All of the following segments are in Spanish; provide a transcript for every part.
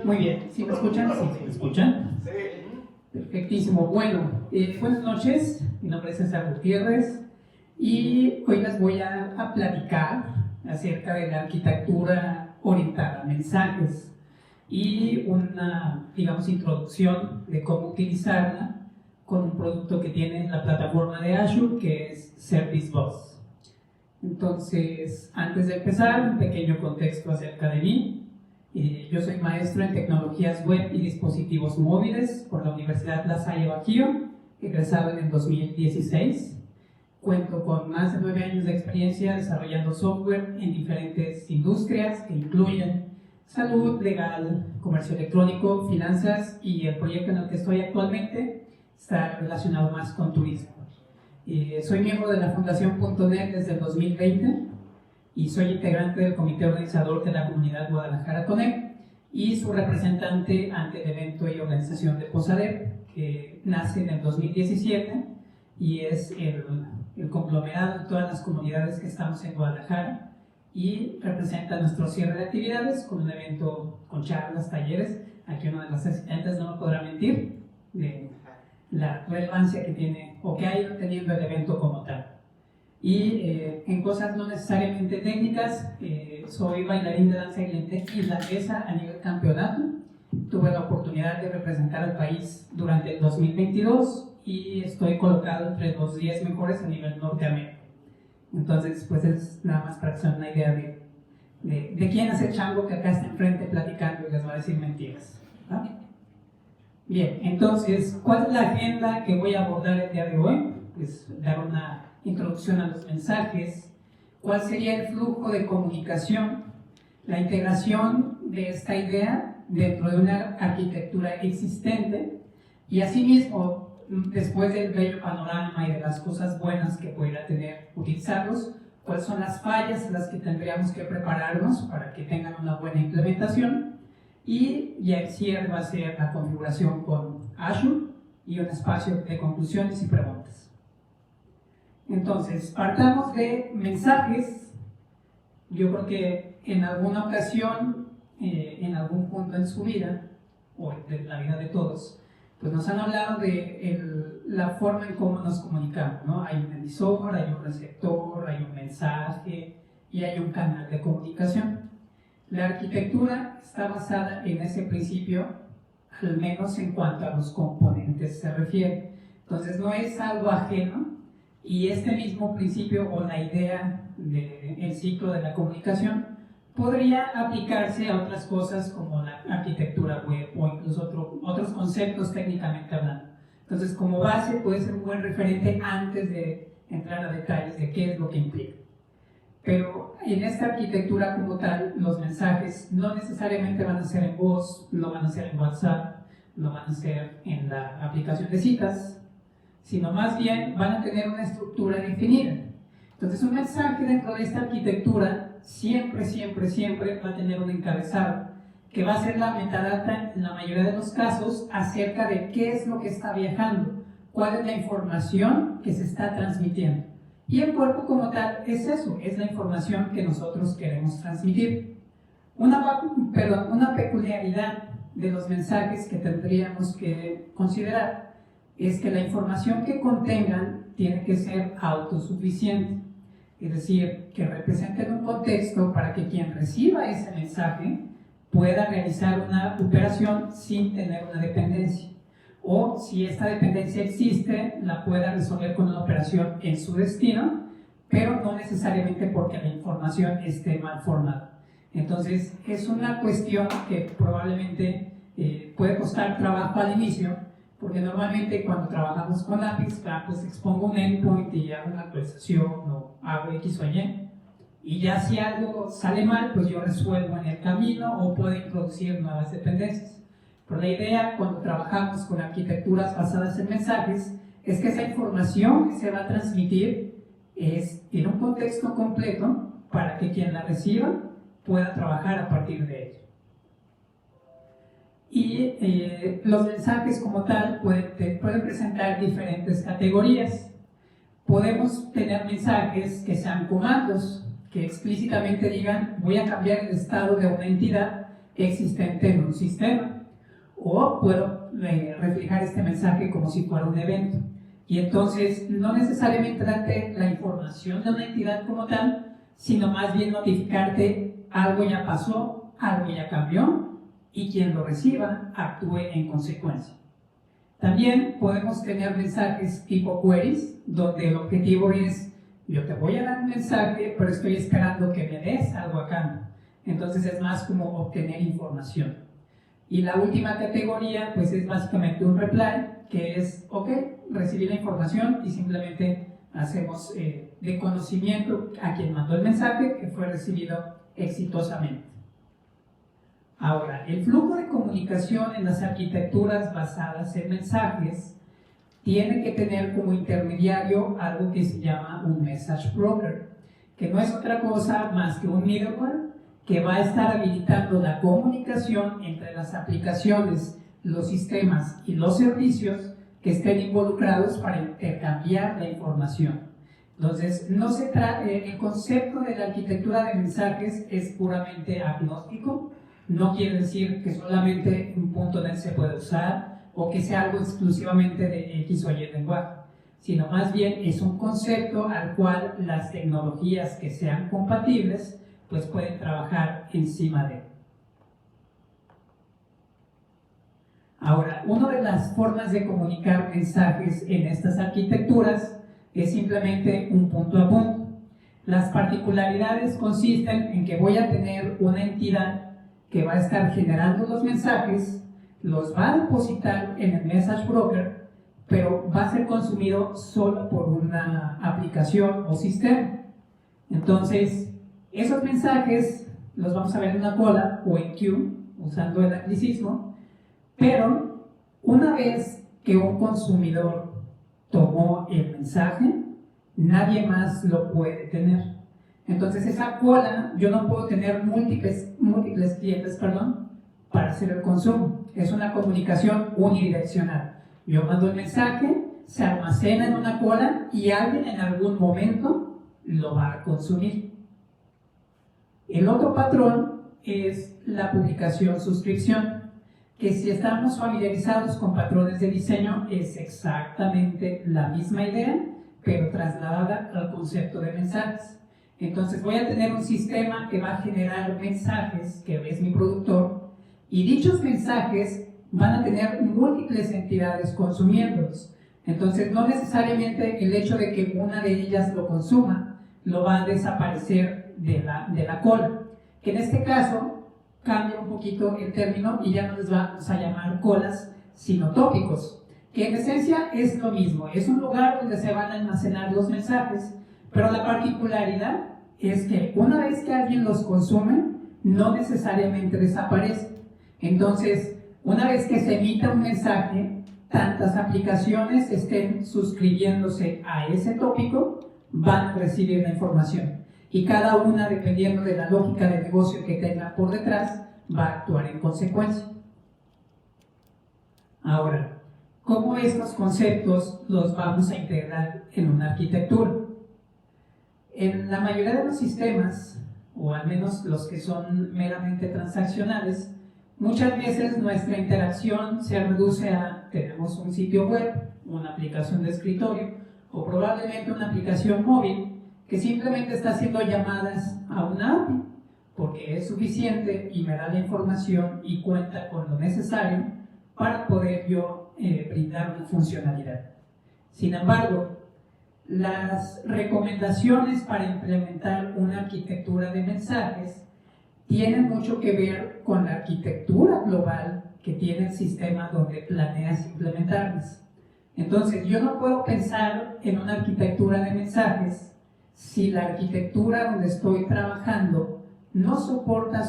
Muy bien, ¿sí me escuchan? Sí, ¿me escuchan? Sí. Perfectísimo. Bueno, buenas noches, mi nombre es César Gutiérrez y hoy les voy a platicar acerca de la arquitectura orientada a mensajes y una, digamos, introducción de cómo utilizarla con un producto que tiene la plataforma de Azure, que es Service Bus. Entonces, antes de empezar, un pequeño contexto acerca de mí. Yo soy maestro en tecnologías web y dispositivos móviles por la Universidad La Salle Bajío, egresado en el 2016. Cuento con más de 9 años de experiencia desarrollando software en diferentes industrias que incluyen salud, legal, comercio electrónico, finanzas, y el proyecto en el que estoy actualmente está relacionado más con turismo. Soy miembro de la Fundación .NET desde el 2020 y soy integrante del comité organizador de la comunidad Guadalajara Connect y su representante ante el evento y organización de Posadep, que nace en el 2017 y es el conglomerado de todas las comunidades que estamos en Guadalajara y representa nuestro cierre de actividades con un evento con charlas, talleres. Aquí uno de los asistentes no me podrá mentir de la relevancia que tiene o que ha ido teniendo el evento como tal. Y en cosas no necesariamente técnicas, soy bailarín de danza irlandesa a nivel campeonato. Tuve la oportunidad de representar al país durante el 2022 y estoy colocado entre los 10 mejores a nivel Norteamérica. Entonces, pues es nada más para que se den una idea de quién es el chango que acá está enfrente platicando y les va a decir mentiras, ¿no? Bien, entonces, ¿cuál es la agenda que voy a abordar el día de hoy? Pues dar una introducción a los mensajes, cuál sería el flujo de comunicación, la integración de esta idea dentro de una arquitectura existente y asimismo, después del bello panorama y de las cosas buenas que pudiera tener utilizarlos, cuáles son las fallas en las que tendríamos que prepararnos para que tengan una buena implementación. Y ya el cierre va a ser la configuración con Azure y un espacio de conclusiones y preguntas. Entonces, partamos de mensajes. Yo creo que en alguna ocasión, en algún punto en su vida, o de la vida de todos, pues nos han hablado de la forma en cómo nos comunicamos, ¿no? Hay un emisor, hay un receptor, hay un mensaje y hay un canal de comunicación. La arquitectura está basada en ese principio, al menos en cuanto a los componentes se refiere. Entonces no es algo ajeno y este mismo principio o la idea del ciclo de la comunicación podría aplicarse a otras cosas como la arquitectura web o incluso otros conceptos técnicamente hablando. Entonces como base puede ser un buen referente antes de entrar a detalles de qué es lo que implica. Pero en esta arquitectura como tal, los mensajes no necesariamente van a ser en voz, no van a ser en WhatsApp, no van a ser en la aplicación de citas, sino más bien van a tener una estructura definida. Entonces un mensaje dentro de esta arquitectura siempre va a tener un encabezado, que va a ser la metadata en la mayoría de los casos acerca de qué es lo que está viajando, cuál es la información que se está transmitiendo. Y el cuerpo como tal es eso, es la información que nosotros queremos transmitir. Una peculiaridad de los mensajes que tendríamos que considerar es que la información que contengan tiene que ser autosuficiente, es decir, que representen un contexto para que quien reciba ese mensaje pueda realizar una operación sin tener una dependencia. O si esta dependencia existe, la pueda resolver con una operación en su destino, pero no necesariamente porque la información esté mal formada. Entonces, es una cuestión que probablemente puede costar trabajo al inicio, porque normalmente cuando trabajamos con lápiz, pues expongo un endpoint y hago una actualización o hago X o Y, y ya si algo sale mal, pues yo resuelvo en el camino o puedo introducir nuevas dependencias. Pero la idea cuando trabajamos con arquitecturas basadas en mensajes es que esa información que se va a transmitir es en un contexto completo para que quien la reciba pueda trabajar a partir de ello. Y los mensajes como tal pueden presentar diferentes categorías. Podemos tener mensajes que sean comandos, que explícitamente digan voy a cambiar el estado de una entidad existente en un sistema. O puedo reflejar este mensaje como si fuera un evento. Y entonces no necesariamente darte la información de una entidad como tal, sino más bien notificarte algo ya pasó, algo ya cambió, y quien lo reciba actúe en consecuencia. También podemos tener mensajes tipo queries, donde el objetivo es, yo te voy a dar un mensaje, pero estoy esperando que me des algo a cambio. Entonces es más como obtener información. Y la última categoría, pues es básicamente un reply, que es, ok, recibí la información y simplemente hacemos de conocimiento a quien mandó el mensaje que fue recibido exitosamente. Ahora, el flujo de comunicación en las arquitecturas basadas en mensajes tiene que tener como intermediario algo que se llama un message broker, que no es otra cosa más que un middleware que va a estar habilitando la comunicación entre las aplicaciones, los sistemas y los servicios que estén involucrados para intercambiar la información. Entonces, el concepto de la arquitectura de mensajes es puramente agnóstico. No quiere decir que solamente un .NET se puede usar o que sea algo exclusivamente de X o Y lenguaje, sino más bien es un concepto al cual las tecnologías que sean compatibles pues pueden trabajar encima de él. Ahora, una de las formas de comunicar mensajes en estas arquitecturas es simplemente un punto a punto. Las particularidades consisten en que voy a tener una entidad que va a estar generando los mensajes, los va a depositar en el message broker, pero va a ser consumido solo por una aplicación o sistema. Entonces, esos mensajes los vamos a ver en una cola o en queue, usando el anglicismo, pero una vez que un consumidor tomó el mensaje, nadie más lo puede tener. Entonces esa cola, yo no puedo tener múltiples clientes, para hacer el consumo. Es una comunicación unidireccional. Yo mando el mensaje, se almacena en una cola y alguien en algún momento lo va a consumir. El otro patrón es la publicación-suscripción, que si estamos familiarizados con patrones de diseño es exactamente la misma idea, pero trasladada al concepto de mensajes. Entonces voy a tener un sistema que va a generar mensajes, que es mi productor, y dichos mensajes van a tener múltiples entidades consumiéndolos. Entonces no necesariamente el hecho de que una de ellas lo consuma lo va a desaparecer de la cola, que en este caso cambia un poquito el término y ya no les vamos a llamar colas, sino tópicos, que en esencia es lo mismo, es un lugar donde se van a almacenar los mensajes, pero la particularidad es que una vez que alguien los consume, no necesariamente desaparece. Entonces, una vez que se emita un mensaje, tantas aplicaciones estén suscribiéndose a ese tópico, van a recibir la información. Y cada una, dependiendo de la lógica de negocio que tenga por detrás, va a actuar en consecuencia. Ahora, ¿cómo estos conceptos los vamos a integrar en una arquitectura? En la mayoría de los sistemas, o al menos los que son meramente transaccionales, muchas veces nuestra interacción se reduce a, tenemos un sitio web, una aplicación de escritorio, o probablemente una aplicación móvil, que simplemente está haciendo llamadas a una API, porque es suficiente y me da la información y cuenta con lo necesario para poder yo brindar una funcionalidad. Sin embargo, las recomendaciones para implementar una arquitectura de mensajes tienen mucho que ver con la arquitectura global que tiene el sistema donde planeas implementarlas. Entonces, yo no puedo pensar en una arquitectura de mensajes si la arquitectura donde estoy trabajando no soporta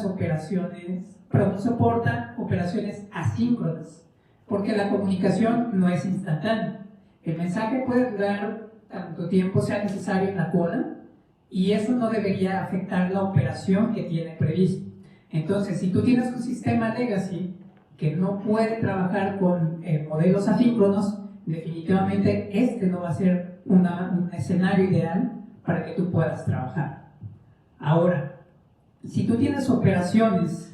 operaciones asíncronas, porque la comunicación no es instantánea. El mensaje puede durar tanto tiempo sea necesario en la cola y eso no debería afectar la operación que tiene previsto. Entonces, si tú tienes un sistema legacy que no puede trabajar con modelos asíncronos, definitivamente este no va a ser un escenario ideal para que tú puedas trabajar. Ahora, si tú tienes operaciones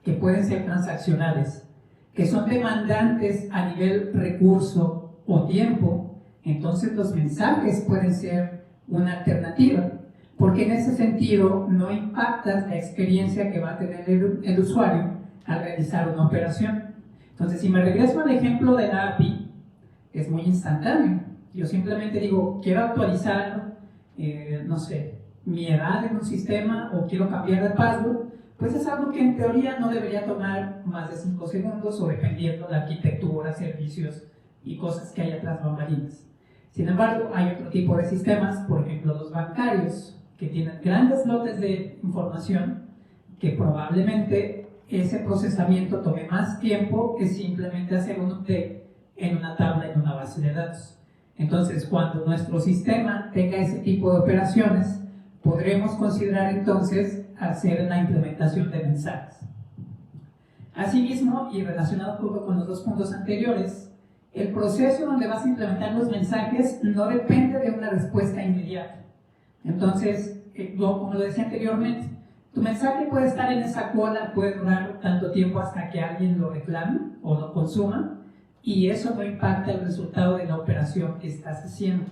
que pueden ser transaccionales, que son demandantes a nivel recurso o tiempo, entonces los mensajes pueden ser una alternativa, porque en ese sentido no impactas la experiencia que va a tener el usuario al realizar una operación. Entonces, si me regreso al ejemplo de la API, es muy instantáneo. Yo simplemente digo, quiero actualizar, no sé, mi edad en un sistema o quiero cambiar de password, pues es algo que en teoría no debería tomar más de 5 segundos o dependiendo de la arquitectura, servicios y cosas que hay atrás bambalinas. Sin embargo, hay otro tipo de sistemas, por ejemplo los bancarios, que tienen grandes lotes de información que probablemente ese procesamiento tome más tiempo que simplemente hacer un update en una tabla, en una base de datos. Entonces, cuando nuestro sistema tenga ese tipo de operaciones, podremos considerar entonces hacer la implementación de mensajes. Asimismo, y relacionado un poco con los dos puntos anteriores, el proceso donde vas a implementar los mensajes no depende de una respuesta inmediata. Entonces, como lo decía anteriormente, tu mensaje puede estar en esa cola, puede durar tanto tiempo hasta que alguien lo reclame o lo consuma, y eso no impacta el resultado de la operación que estás haciendo.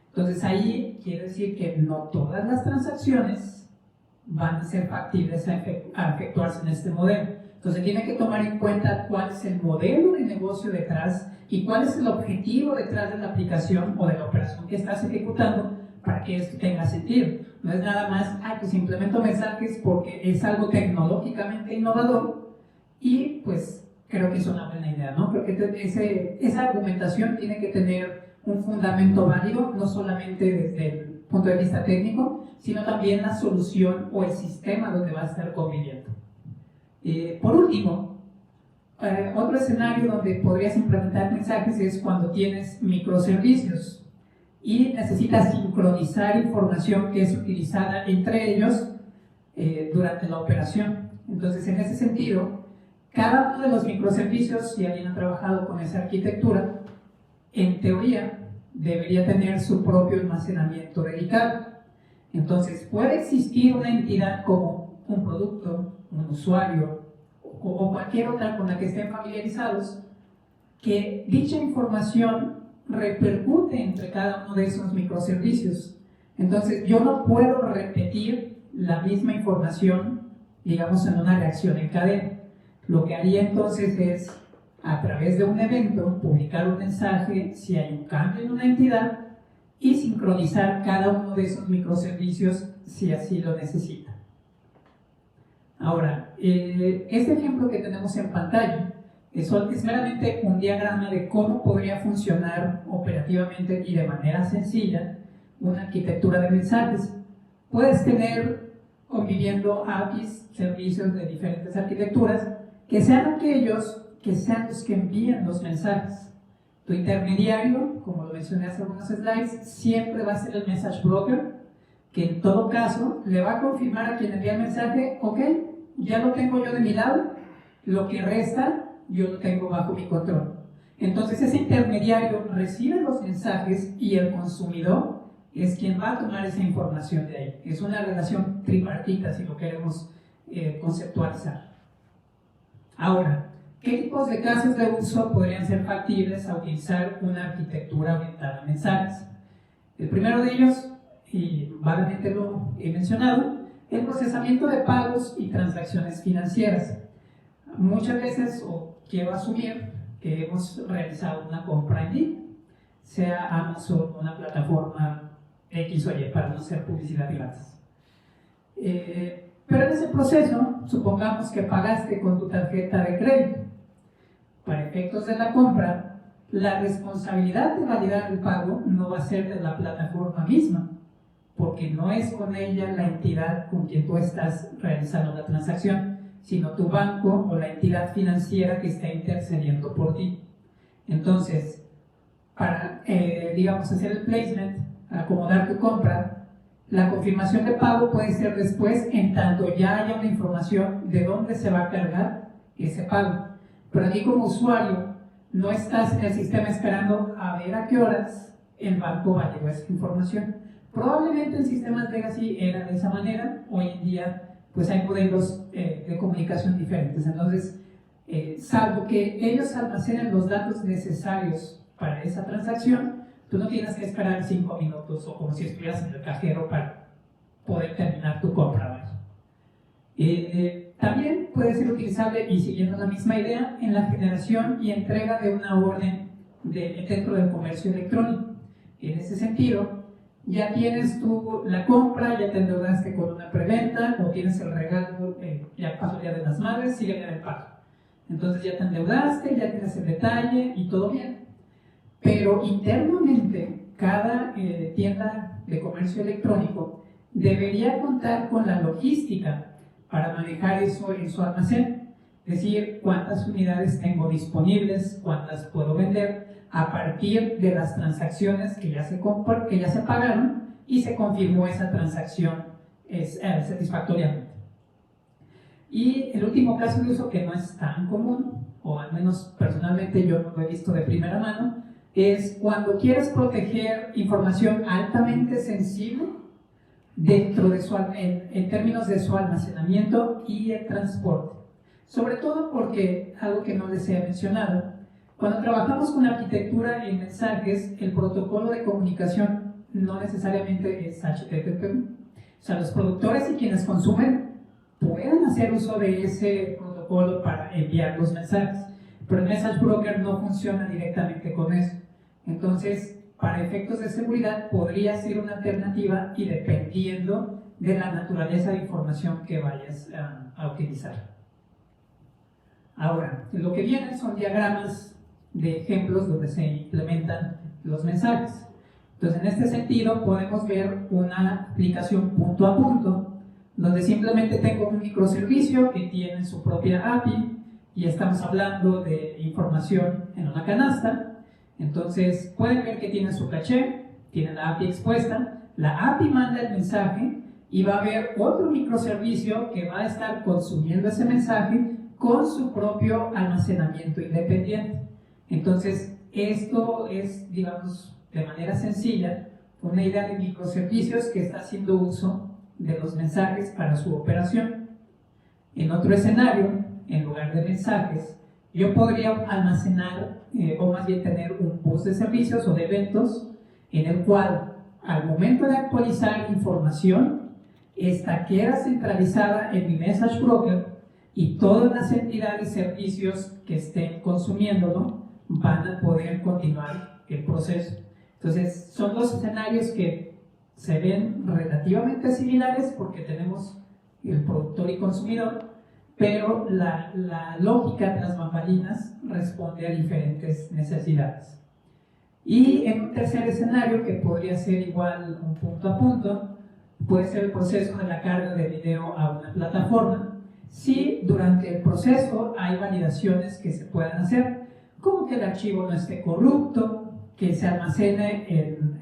Entonces ahí quiere decir que no todas las transacciones van a ser factibles a efectuarse en este modelo. Entonces tiene que tomar en cuenta cuál es el modelo de negocio detrás y cuál es el objetivo detrás de la aplicación o de la operación que estás ejecutando para que esto tenga sentido. No es nada más, pues implemento mensajes porque es algo tecnológicamente innovador y pues creo que es una buena idea, ¿no? Creo que esa argumentación tiene que tener un fundamento válido, no solamente desde el punto de vista técnico, sino también la solución o el sistema donde va a estar conviviendo. Por último, otro escenario donde podrías implementar mensajes es cuando tienes microservicios y necesitas sincronizar información que es utilizada entre ellos durante la operación. Entonces, en ese sentido, cada uno de los microservicios, si alguien ha trabajado con esa arquitectura, en teoría debería tener su propio almacenamiento dedicado. Entonces, puede existir una entidad como un producto, un usuario o cualquier otra con la que estén familiarizados, que dicha información repercute entre cada uno de esos microservicios. Entonces, yo no puedo repetir la misma información, digamos, en una reacción en cadena. Lo que haría entonces es, a través de un evento, publicar un mensaje si hay un cambio en una entidad y sincronizar cada uno de esos microservicios si así lo necesita. Ahora, este ejemplo que tenemos en pantalla es meramente un diagrama de cómo podría funcionar operativamente y de manera sencilla una arquitectura de mensajes. Puedes tener conviviendo APIs, servicios de diferentes arquitecturas, que sean aquellos que sean los que envían los mensajes. Tu intermediario, como lo mencioné hace algunos slides, siempre va a ser el message broker, que en todo caso le va a confirmar a quien envía el mensaje, ok, ya lo tengo yo de mi lado, lo que resta yo lo tengo bajo mi control. Entonces ese intermediario recibe los mensajes y el consumidor es quien va a tomar esa información de ahí. Es una relación tripartita si lo queremos conceptualizar. Ahora, ¿qué tipos de casos de uso podrían ser factibles a utilizar una arquitectura orientada a mensajes? El primero de ellos, y vagamente lo he mencionado, el procesamiento de pagos y transacciones financieras. Muchas veces, o quiero asumir, que hemos realizado una compra en línea, sea Amazon o una plataforma X o Y, para no hacer publicidad gratis. Pero en ese proceso, supongamos que pagaste con tu tarjeta de crédito. Para efectos de la compra, la responsabilidad de validar el pago no va a ser de la plataforma misma, porque no es con ella la entidad con quien tú estás realizando la transacción, sino tu banco o la entidad financiera que está intercediendo por ti. Entonces, para, digamos, hacer el placement, acomodar tu compra, la confirmación de pago puede ser después, en tanto ya haya una información de dónde se va a cargar ese pago. Pero aquí como usuario, no estás en el sistema esperando a ver a qué horas el banco validó esa información. Probablemente en sistemas legacy era de esa manera, hoy en día pues hay modelos de comunicación diferentes. Entonces, salvo que ellos almacenen los datos necesarios para esa transacción, tú no tienes que esperar 5 minutos o como si estuvieras en el cajero para poder terminar tu compra, ¿vale? También puede ser utilizable, y siguiendo la misma idea, en la generación y entrega de una orden dentro del comercio electrónico. En ese sentido, ya tienes tú la compra, ya te endeudaste con una preventa, o tienes el regalo, ya pasó el Día de las Madres, sigue el pago. Entonces ya te endeudaste, ya tienes el detalle y todo bien. Pero internamente, cada tienda de comercio electrónico debería contar con la logística para manejar eso en su almacén, es decir, cuántas unidades tengo disponibles, cuántas puedo vender a partir de las transacciones que ya se pagaron y se confirmó esa transacción satisfactoriamente. Y el último caso de uso, que no es tan común, o al menos personalmente yo no lo he visto de primera mano, es cuando quieres proteger información altamente sensible dentro de en términos de su almacenamiento y el transporte. Sobre todo porque, algo que no les he mencionado, cuando trabajamos con arquitectura en mensajes, el protocolo de comunicación no necesariamente es HTTP. O sea, los productores y quienes consumen pueden hacer uso de ese protocolo para enviar los mensajes, pero el Message Broker no funciona directamente con eso. Entonces, para efectos de seguridad podría ser una alternativa, y dependiendo de la naturaleza de información que vayas a utilizar. Ahora, lo que vienen son diagramas de ejemplos donde se implementan los mensajes. Entonces, en este sentido, podemos ver una aplicación punto a punto, donde simplemente tengo un microservicio que tiene su propia API, y estamos hablando de información en una canasta. Entonces, pueden ver que tiene su caché, tiene la API expuesta, la API manda el mensaje y va a haber otro microservicio que va a estar consumiendo ese mensaje con su propio almacenamiento independiente. Entonces, esto es, digamos, de manera sencilla, una idea de microservicios que está haciendo uso de los mensajes para su operación. En otro escenario, en lugar de mensajes, yo podría almacenar, o más bien tener un bus de servicios o de eventos, en el cual, al momento de actualizar información, esta queda centralizada en mi Message Broker, y todas las entidades y servicios que estén consumiéndolo van a poder continuar el proceso. Entonces, son dos escenarios que se ven relativamente similares porque tenemos el productor y consumidor, pero la lógica de las bambalinas responde a diferentes necesidades. Y en un tercer escenario, que podría ser igual un punto a punto, puede ser el proceso de la carga de video a una plataforma, si durante el proceso hay validaciones que se puedan hacer, como que el archivo no esté corrupto, que se almacene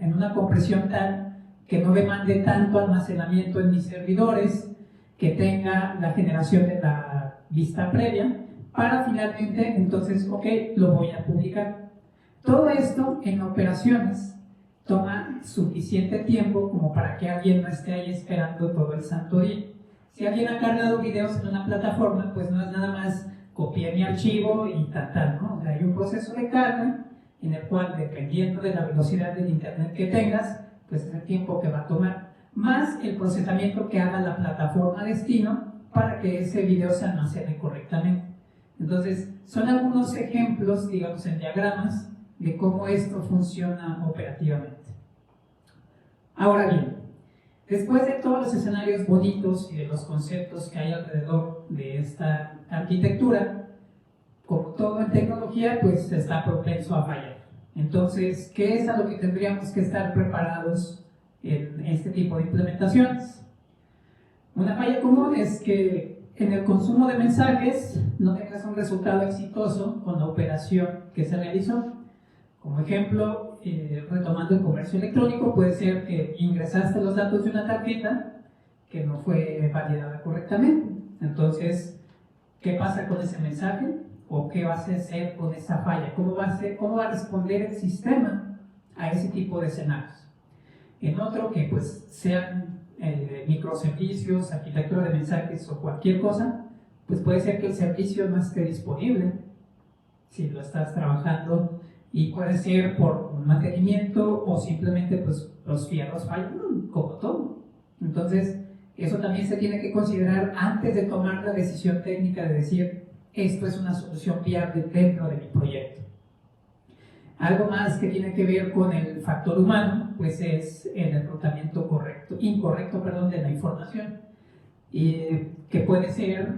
en una compresión tal que no demande tanto almacenamiento en mis servidores, que tenga la generación de la vista previa, para finalmente, entonces, ok, lo voy a publicar. Todo esto en operaciones toma suficiente tiempo como para que alguien no esté ahí esperando todo el santo día. Si alguien ha cargado videos en una plataforma, pues no es nada más copiar mi archivo y tal, ¿no? O sea, hay un proceso de carga en el cual, dependiendo de la velocidad del internet que tengas, pues es el tiempo que va a tomar, más el procesamiento que haga la plataforma destino para que ese video se almacene correctamente. Entonces, son algunos ejemplos, digamos, en diagramas de cómo esto funciona operativamente. Ahora bien, después de todos los escenarios bonitos y de los conceptos que hay alrededor de esta arquitectura, como todo en tecnología, pues está propenso a fallar. Entonces, ¿qué es a lo que tendríamos que estar preparados en este tipo de implementaciones? Una falla común es que en el consumo de mensajes no tengas un resultado exitoso con la operación que se realizó. Como ejemplo, retomando el comercio electrónico, puede ser que ingresaste los datos de una tarjeta que no fue validada correctamente. Entonces, ¿qué pasa con ese mensaje? ¿O qué va a hacer con esa falla? ¿Cómo va a responder el sistema a ese tipo de escenarios? En otro, que pues sean microservicios, arquitectura de mensajes o cualquier cosa, pues puede ser que el servicio no esté disponible si lo estás trabajando, y puede ser por un mantenimiento o simplemente pues los fierros fallan, como todo. Entonces eso también se tiene que considerar antes de tomar la decisión técnica de decir esto es una solución viable dentro de mi proyecto. Algo más que tiene que ver con el factor humano, pues es el enrutamiento incorrecto de la información, que puede ser,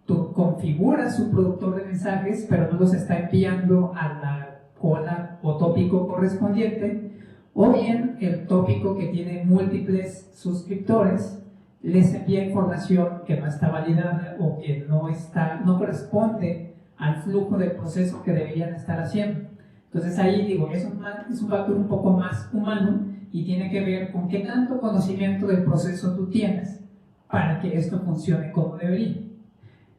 tú configuras un productor de mensajes, pero no los está enviando a la cola o tópico correspondiente, o bien el tópico que tiene múltiples suscriptores les envía información que no está validada o que no corresponde al flujo del proceso que deberían estar haciendo. Entonces ahí digo, es un factor un poco más humano y tiene que ver con qué tanto conocimiento del proceso tú tienes para que esto funcione como debería.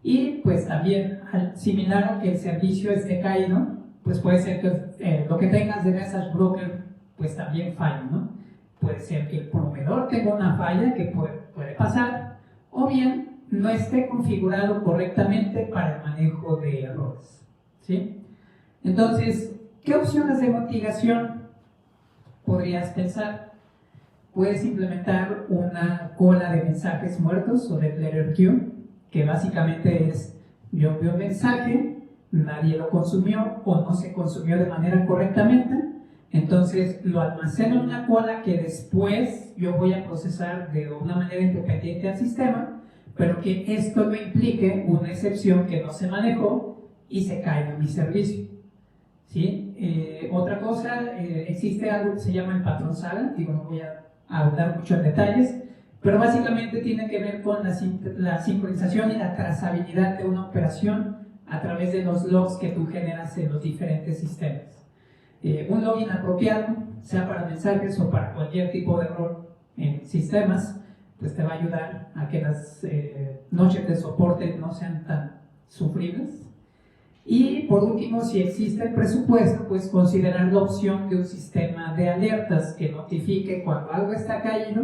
Y pues también, similar a que el servicio esté caído, pues puede ser que lo que tengas de message broker pues también falle, ¿no? Puede ser que el proveedor tenga una falla que puede pasar, o bien no esté configurado correctamente para el manejo de errores, ¿sí? Entonces, ¿qué opciones de mitigación podrías pensar? Puedes implementar una cola de mensajes muertos o de letter queue, que básicamente es: yo envío un mensaje, nadie lo consumió o no se consumió de manera correctamente, entonces lo almaceno en una cola que después yo voy a procesar de una manera independiente al sistema, pero que esto no implique una excepción que no se manejó y se caiga mi servicio, ¿sí? Otra cosa, existe algo que se llama el patrón Saga, digo, no voy a ahondar mucho en detalles, pero básicamente tiene que ver con la sincronización y la trazabilidad de una operación a través de los logs que tú generas en los diferentes sistemas. Un log inapropiado, sea para mensajes o para cualquier tipo de error en sistemas, pues te va a ayudar a que las noches de soporte no sean tan sufribles. Y por último, si existe el presupuesto, pues considerar la opción de un sistema de alertas que notifique cuando algo está caído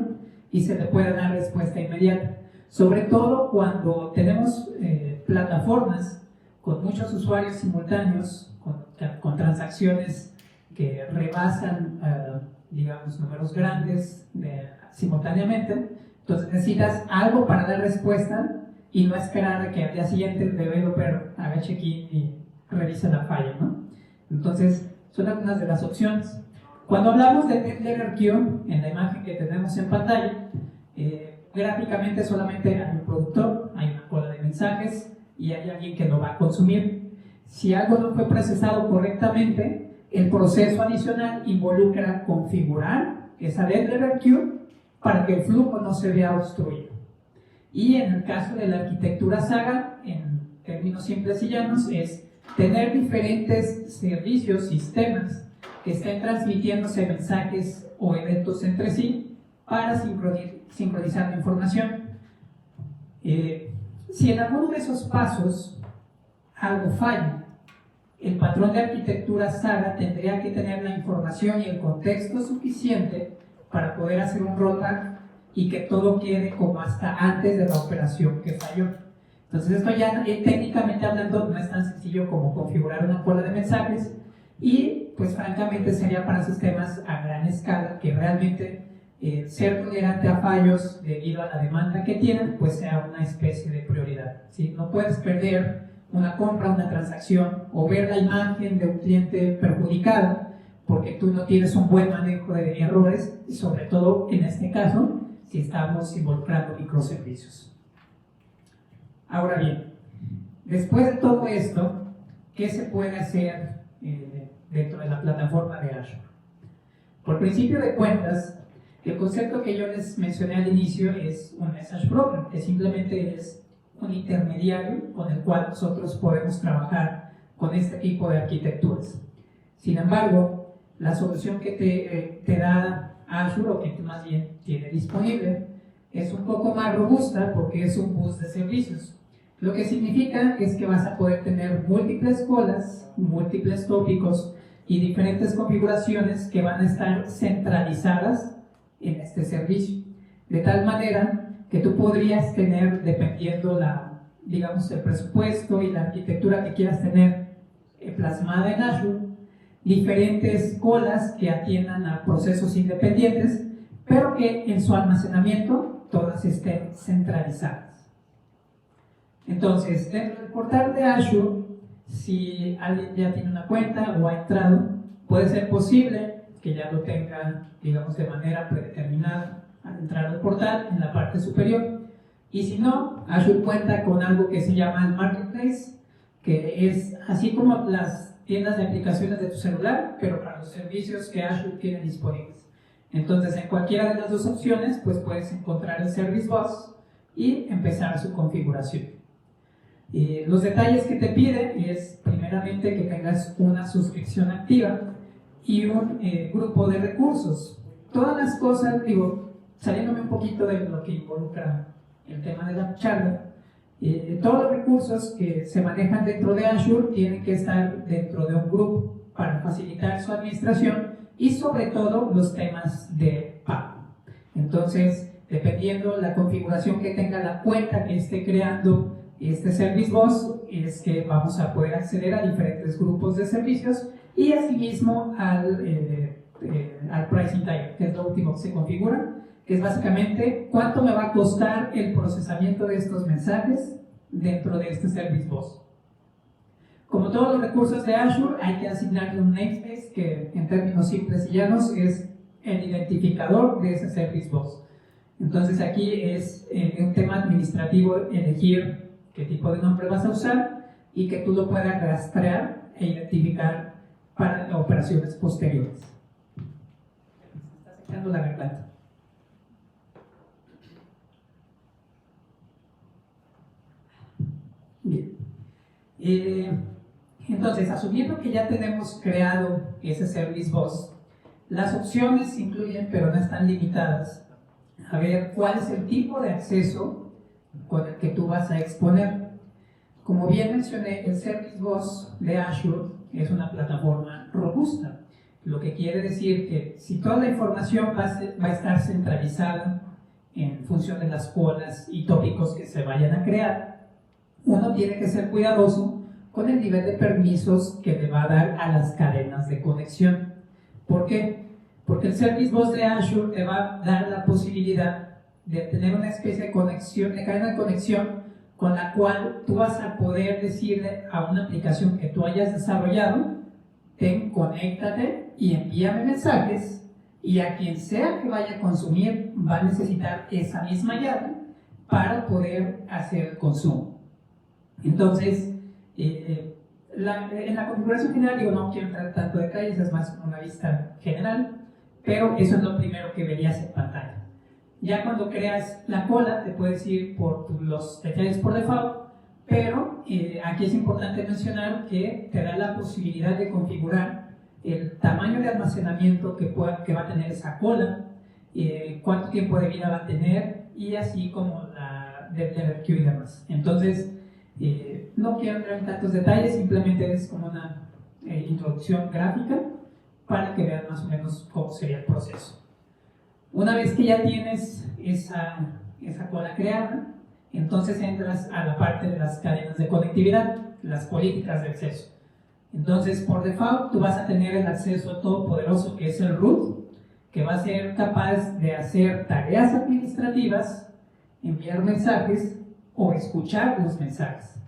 y se le pueda dar respuesta inmediata. Sobre todo cuando tenemos plataformas con muchos usuarios simultáneos, con transacciones que rebasan, digamos, números grandes simultáneamente. Entonces necesitas algo para dar respuesta y no esperar a que al día siguiente el developer haga check-in y revise la falla, ¿no? Entonces, son algunas de las opciones. Cuando hablamos de letter queue, en la imagen que tenemos en pantalla, gráficamente solamente hay un productor, hay una cola de mensajes y hay alguien que lo va a consumir. Si algo no fue procesado correctamente, el proceso adicional involucra configurar esa letter queue para que el flujo no se vea obstruido. Y en el caso de la arquitectura Saga, en términos simples y llanos, es tener diferentes servicios, sistemas que estén transmitiéndose mensajes o eventos entre sí para sincronizar la información. Si en alguno de esos pasos algo falla, el patrón de arquitectura Saga tendría que tener la información y el contexto suficiente para poder hacer un rollback y que todo quede como hasta antes de la operación que falló. Entonces esto ya técnicamente hablando no es tan sencillo como configurar una cola de mensajes, y pues francamente sería para sistemas a gran escala que realmente ser tolerante a fallos debido a la demanda que tienen pues sea una especie de prioridad, ¿sí? No puedes perder una compra, una transacción o ver la imagen de un cliente perjudicado porque tú no tienes un buen manejo de errores, y sobre todo en este caso si estamos involucrando microservicios. Ahora bien, después de todo esto, ¿qué se puede hacer dentro de la plataforma de Azure? Por principio de cuentas, el concepto que yo les mencioné al inicio es un message broker, que simplemente es un intermediario con el cual nosotros podemos trabajar con este tipo de arquitecturas. Sin embargo, la solución que te da Azure, o que más bien tiene disponible, es un poco más robusta porque es un bus de servicios. Lo que significa es que vas a poder tener múltiples colas, múltiples tópicos y diferentes configuraciones que van a estar centralizadas en este servicio. de tal manera que tú podrías tener, dependiendo digamos, el presupuesto y la arquitectura que quieras tener plasmada en Azure, diferentes colas que atiendan a procesos independientes, pero que en su almacenamiento todas estén centralizadas. Entonces, dentro del portal de Azure, si alguien ya tiene una cuenta o ha entrado, puede ser posible que ya lo tenga, digamos, de manera predeterminada al entrar al portal en la parte superior. Y si no, Azure cuenta con algo que se llama el Marketplace, que es así como las tiendas de aplicaciones de tu celular, pero para los servicios que Azure tiene disponibles. Entonces, en cualquiera de las dos opciones, pues puedes encontrar el Service Bus y empezar su configuración. Los detalles que te pide es, primeramente, que tengas una suscripción activa y un grupo de recursos. Todas las cosas, digo, saliéndome un poquito de lo que involucra el tema de la charla, todos los recursos que se manejan dentro de Azure tienen que estar dentro de un grupo para facilitar su administración y sobre todo los temas de pago. Entonces, dependiendo la configuración que tenga la cuenta que esté creando este Service Bus, es que vamos a poder acceder a diferentes grupos de servicios y asimismo al Pricing Tier, que es lo último que se configura, que es básicamente cuánto me va a costar el procesamiento de estos mensajes dentro de este Service Bus. Como todos los recursos de Azure, hay que asignarle un namespace que en términos simples y llanos es el identificador de ese Service Bus. Entonces aquí es un tema administrativo elegir qué tipo de nombre vas a usar y que tú lo puedas rastrear e identificar para operaciones posteriores. Me está secando la garganta. Bien. Entonces, asumiendo que ya tenemos creado ese Service Bus, las opciones incluyen, pero no están limitadas, a ver cuál es el tipo de acceso con el que tú vas a exponer. Como bien mencioné, el Service Bus de Azure es una plataforma robusta, lo que quiere decir que si toda la información va a estar centralizada en función de las colas y tópicos que se vayan a crear, uno tiene que ser cuidadoso con el nivel de permisos que le va a dar a las cadenas de conexión. ¿Por qué? Porque el Service Bus de Azure te va a dar la posibilidad de tener una especie de conexión, de cadena de conexión con la cual tú vas a poder decirle a una aplicación que tú hayas desarrollado, conéctate y envíame mensajes, y a quien sea que vaya a consumir va a necesitar esa misma llave para poder hacer el consumo. Entonces, en la configuración general, digo, no quiero entrar tanto detalles, es más una vista general, pero eso es lo primero que verías en pantalla. Ya cuando creas la cola, te puedes ir por los detalles por default, pero aquí es importante mencionar que te da la posibilidad de configurar el tamaño de almacenamiento que va a tener esa cola, cuánto tiempo de vida va a tener, y así como la depth de RQ y demás. Entonces, no quiero entrar en tantos detalles, simplemente es como una introducción gráfica para que vean más o menos cómo sería el proceso. Una vez que ya tienes esa cola creada, entonces entras a la parte de las cadenas de conectividad, las políticas de acceso. Entonces, por default, tú vas a tener el acceso todopoderoso que es el root, que va a ser capaz de hacer tareas administrativas, enviar mensajes o escuchar los mensajes.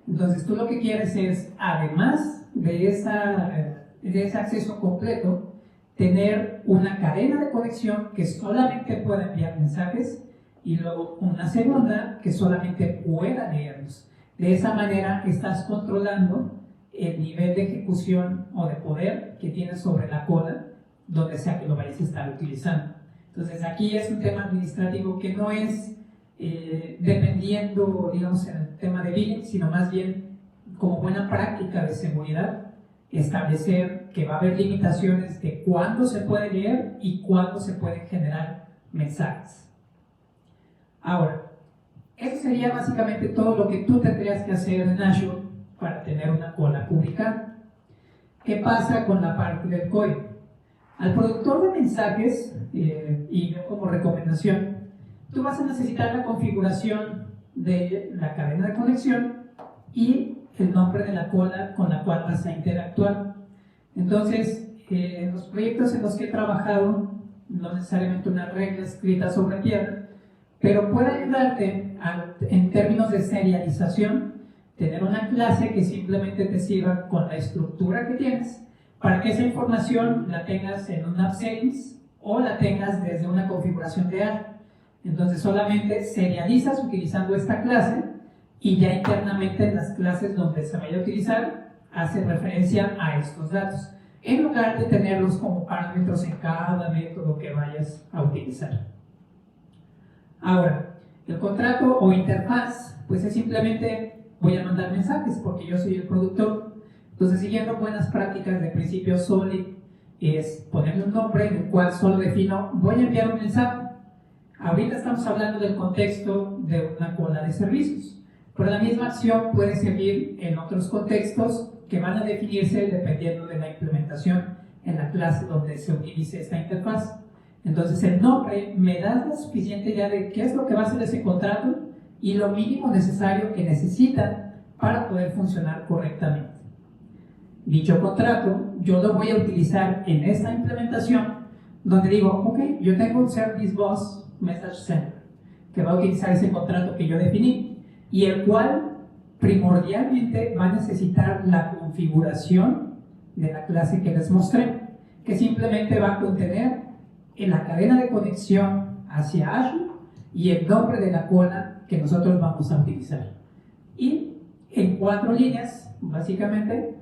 Entonces, tú lo que quieres es, además de ese acceso completo, tener una cadena de conexión que solamente pueda enviar mensajes y luego una segunda que solamente pueda leerlos. De esa manera estás controlando el nivel de ejecución o de poder que tienes sobre la cola, donde sea que lo vayas a estar utilizando. Entonces aquí es un tema administrativo que no es dependiendo, digamos, en el tema de billing, sino más bien como buena práctica de seguridad, establecer que va a haber limitaciones de cuándo se puede leer y cuándo se pueden generar mensajes. Ahora, eso sería básicamente todo lo que tú tendrías que hacer en Azure para tener una cola publicada. ¿Qué pasa con la parte del código? Al productor de mensajes, y yo como recomendación, tú vas a necesitar la configuración de la cadena de conexión y el nombre de la cola con la cual vas a interactuar. Entonces, en los proyectos en los que he trabajado, no necesariamente una regla escrita sobre piedra, pero puede ayudarte en términos de serialización, tener una clase que simplemente te sirva con la estructura que tienes, para que esa información la tengas en un app settings o la tengas desde una configuración de Azure. Entonces solamente serializas utilizando esta clase y ya internamente en las clases donde se vaya a utilizar hace referencia a estos datos, en lugar de tenerlos como parámetros en cada método que vayas a utilizar. Ahora, el contrato o interfaz, pues es simplemente voy a mandar mensajes porque yo soy el productor. Entonces, siguiendo buenas prácticas de principio Solid, es ponerle un nombre en el cual solo defino voy a enviar un mensaje. Ahorita estamos hablando del contexto de una cola de servicios, pero la misma acción puede servir en otros contextos que van a definirse dependiendo de la implementación en la clase donde se utilice esta interfaz. Entonces el nombre me da la suficiente idea de qué es lo que va a ser ese contrato y lo mínimo necesario que necesita para poder funcionar correctamente. Dicho contrato yo lo voy a utilizar en esta implementación donde digo, ok, yo tengo un Service Bus Message Center que va a utilizar ese contrato que yo definí y el cual primordialmente va a necesitar la configuración de la clase que les mostré, que simplemente va a contener en la cadena de conexión hacia Azure y el nombre de la cola que nosotros vamos a utilizar. Y en 4 líneas, básicamente,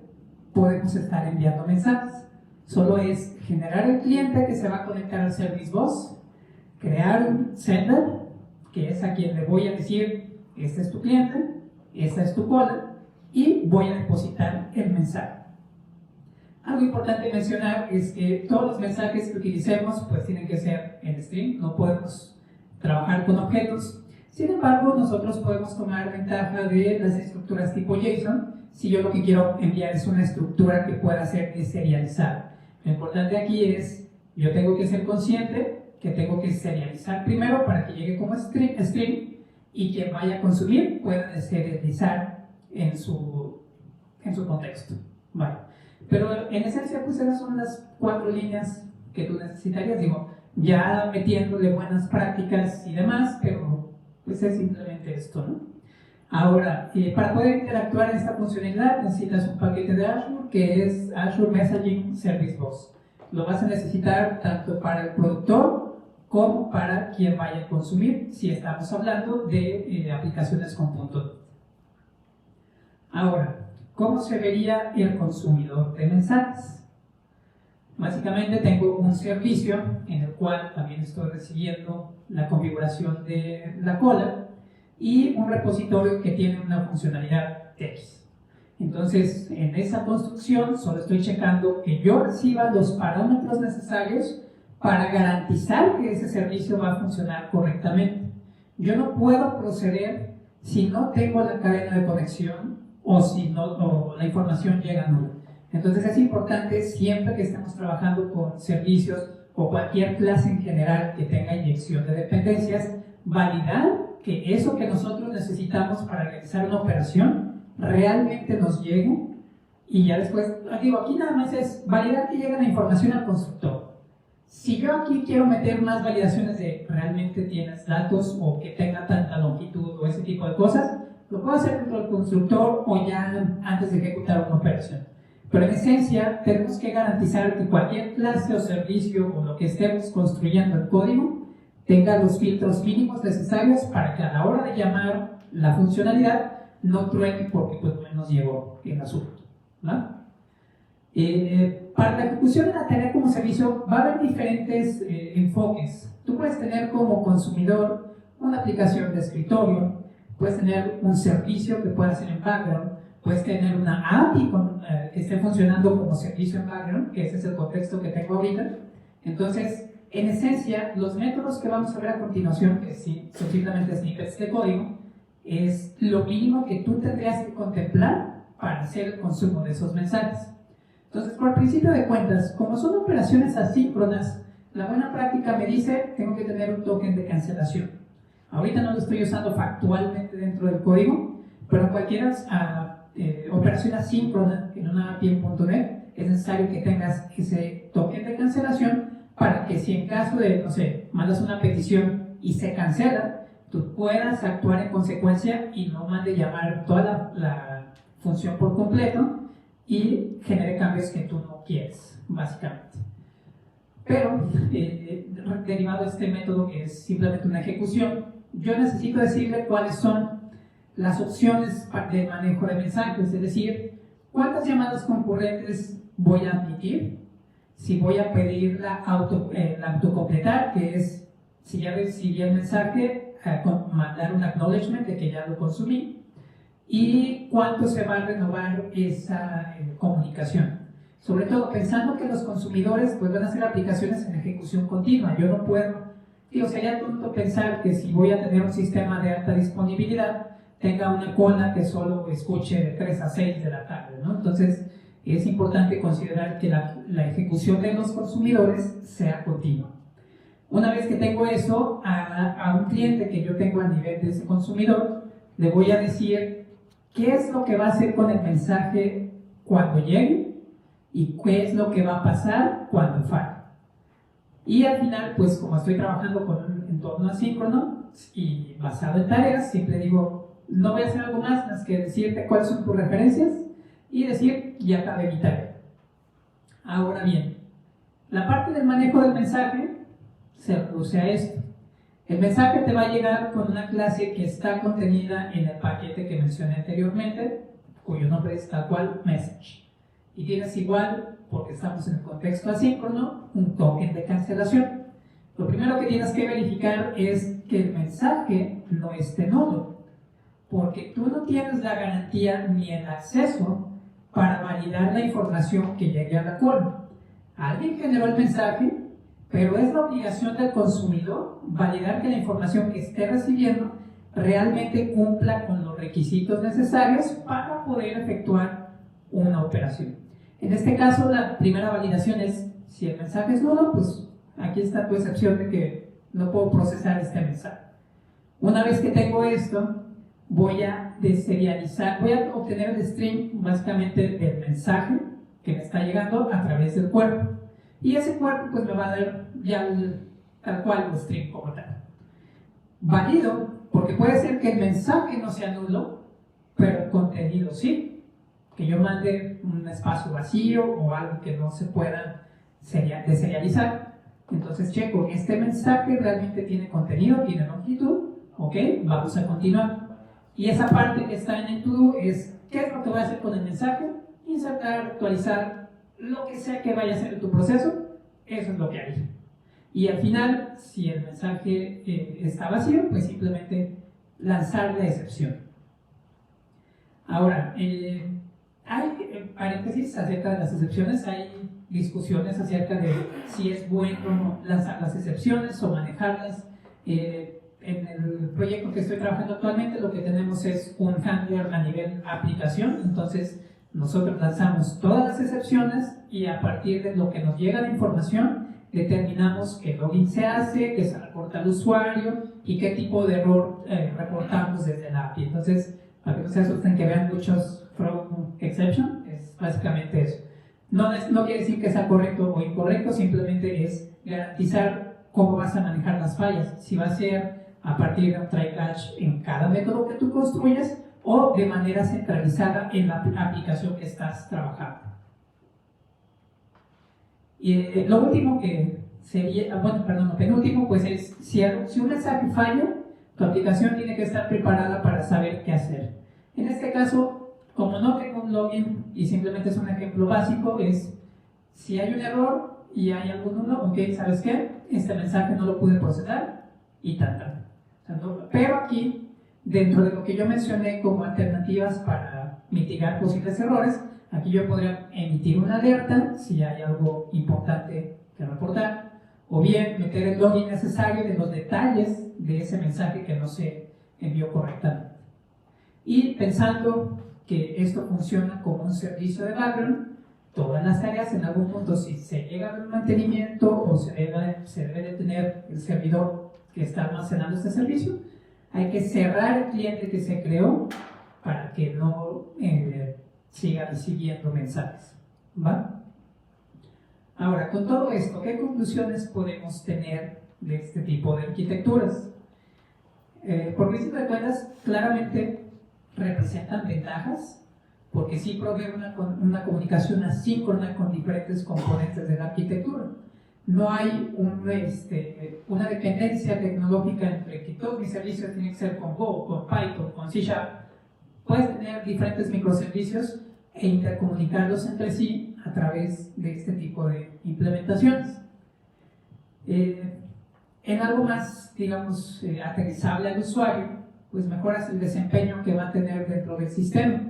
podemos estar enviando mensajes. Solo es generar el cliente que se va a conectar al Service Bus, crear un sender, que es a quien le voy a decir, este es tu cliente, esta es tu cola, y voy a depositar el mensaje. Algo importante mencionar es que todos los mensajes que utilicemos pues tienen que ser en string, no podemos trabajar con objetos. Sin embargo, nosotros podemos tomar ventaja de las estructuras tipo JSON si yo lo que quiero enviar es una estructura que pueda ser deserializada. Lo importante aquí es, yo tengo que ser consciente que tengo que serializar primero para que llegue como string y quien vaya a consumir pueda deserializar en su contexto. Vale. Pero en esencia, pues esas son las 4 líneas que tú necesitarías, digo, ya metiéndole buenas prácticas y demás, pero pues es simplemente esto, ¿no? Ahora, para poder interactuar en esta funcionalidad necesitas un paquete de Azure que es Azure Messaging Service Bus. Lo vas a necesitar tanto para el productor como para quien vaya a consumir, si estamos hablando de aplicaciones con .NET. Ahora, ¿cómo se vería el consumidor de mensajes? Básicamente tengo un servicio en el cual también estoy recibiendo la configuración de la cola y un repositorio que tiene una funcionalidad X. Entonces, en esa construcción solo estoy checando que yo reciba los parámetros necesarios para garantizar que ese servicio va a funcionar correctamente. Yo no puedo proceder si no tengo la cadena de conexión o si no, la información llega nula. Entonces es importante siempre que estemos trabajando con servicios o cualquier clase en general que tenga inyección de dependencias, validar que eso que nosotros necesitamos para realizar una operación realmente nos llegue y ya después, digo, aquí nada más es validar que llegue la información al constructor. Si yo aquí quiero meter más validaciones de realmente tienes datos o que tenga tanta longitud o ese tipo de cosas, lo puedo hacer dentro del constructor o ya antes de ejecutar una operación. Pero en esencia, tenemos que garantizar que cualquier clase o servicio o lo que estemos construyendo el código tenga los filtros mínimos necesarios para que a la hora de llamar la funcionalidad no truene porque pues no nos llegó el asunto, ¿no? Para la ejecución de la tarea como servicio va a haber diferentes enfoques. Tú puedes tener como consumidor una aplicación de escritorio, puedes tener un servicio que pueda hacer en background, puedes tener una API que esté funcionando como servicio en background, que ese es el contexto que tengo ahorita. Entonces, en esencia, los métodos que vamos a ver a continuación, que sí, son simplemente snippets de código, es lo mínimo que tú tendrías que contemplar para hacer el consumo de esos mensajes. Entonces, por principio de cuentas, como son operaciones asíncronas, la buena práctica me dice tengo que tener un token de cancelación. Ahorita no lo estoy usando factualmente dentro del código, pero en cualquier operación asíncrona en una API.NET es necesario que tengas ese token de cancelación para que si en caso de, no sé, mandas una petición y se cancela, tú puedas actuar en consecuencia y no mande llamar toda la función por completo y genere cambios que tú no quieres, básicamente. Pero, derivado de este método que es simplemente una ejecución, yo necesito decirle cuáles son las opciones de manejo de mensajes, es decir, cuántas llamadas concurrentes voy a admitir, si voy a pedir la autocompletar, que es, si ya recibí el mensaje, mandar un acknowledgement de que ya lo consumí, y cuánto se va a renovar esa comunicación. Sobre todo pensando que los consumidores pues, van a hacer aplicaciones en ejecución continua. Yo no puedo, sería tonto pensar que si voy a tener un sistema de alta disponibilidad, tenga una cola que solo escuche de 3 a 6 de la tarde, ¿no? Entonces, es importante considerar que la ejecución de los consumidores sea continua. Una vez que tengo eso, a un cliente que yo tengo a nivel de ese consumidor, le voy a decir qué es lo que va a hacer con el mensaje cuando llegue y qué es lo que va a pasar cuando falle. Y al final, pues como estoy trabajando con un entorno asíncrono y basado en tareas, siempre digo, no voy a hacer algo más que decirte cuáles son tus referencias y decir, ya acabé mi tarea. Ahora bien, la parte del manejo del mensaje se reduce a esto. El mensaje te va a llegar con una clase que está contenida en el paquete que mencioné anteriormente, cuyo nombre es tal cual message. Y tienes igual, porque estamos en el contexto asíncrono, un token de cancelación. Lo primero que tienes que verificar es que el mensaje no esté nulo, porque tú no tienes la garantía ni el acceso para validar la información que llegue a la call. Alguien generó el mensaje, pero es la obligación del consumidor validar que la información que esté recibiendo realmente cumpla con los requisitos necesarios para poder efectuar una operación. En este caso, la primera validación es si el mensaje es nulo, pues aquí está tu excepción de que no puedo procesar este mensaje. Una vez que tengo esto, voy a deserializar, voy a obtener el string básicamente del mensaje que me está llegando a través del cuerpo. Y ese cuerpo pues me va a dar ya tal cual el string como tal. Válido, porque puede ser que el mensaje no sea nulo, pero el contenido sí. Que yo mande un espacio vacío o algo que no se pueda deserializar. Entonces checo, este mensaje realmente tiene contenido, tiene longitud, ok, vamos a continuar. Y esa parte que está en el to-do es, ¿qué es lo que voy a hacer con el mensaje? Insertar, actualizar, lo que sea que vaya a hacer en tu proceso, eso es lo que haré. Y al final, si el mensaje está vacío, pues simplemente lanzar la excepción. Ahora, hay paréntesis acerca de las excepciones, hay discusiones acerca de si es bueno lanzar las excepciones o manejarlas. En el proyecto que estoy trabajando actualmente lo que tenemos es un handler a nivel aplicación, entonces nosotros lanzamos todas las excepciones y a partir de lo que nos llega de información determinamos qué login se hace, qué se reporta al usuario y qué tipo de error reportamos desde la API. Entonces, para que no se asusten que vean muchos from exception, es básicamente eso. No quiere decir que sea correcto o incorrecto, simplemente es garantizar cómo vas a manejar las fallas. Si va a ser a partir de un try catch en cada método que tú construyes o de manera centralizada en la aplicación que estás trabajando. Y lo último que sería, lo penúltimo, pues es si un mensaje falla, tu aplicación tiene que estar preparada para saber qué hacer. En este caso, como no tengo un login y simplemente es un ejemplo básico, es si hay un error y hay algún uno, ok, ¿sabes qué? Este mensaje no lo pude procesar y tal. Pero aquí, dentro de lo que yo mencioné como alternativas para mitigar posibles errores, aquí yo podría emitir una alerta si hay algo importante que reportar, o bien meter el login necesario de los detalles de ese mensaje que no se envió correctamente. Y pensando que esto funciona como un servicio de background, todas las tareas en algún punto, si se llega a un mantenimiento o se debe de tener el servidor que está almacenando este servicio, hay que cerrar el cliente que se creó para que no siga recibiendo mensajes, ¿va? Ahora, con todo esto, ¿qué conclusiones podemos tener de este tipo de arquitecturas? Por principio de cuentas, claramente representan ventajas, porque sí provee una comunicación asíncrona con diferentes componentes de la arquitectura. No hay una dependencia tecnológica entre que todos mis servicios tienen que ser con Go, con Python, con C#. Puedes tener diferentes microservicios e intercomunicarlos entre sí a través de este tipo de implementaciones. En algo más, digamos, aterrizable al usuario, pues mejoras el desempeño que va a tener dentro del sistema,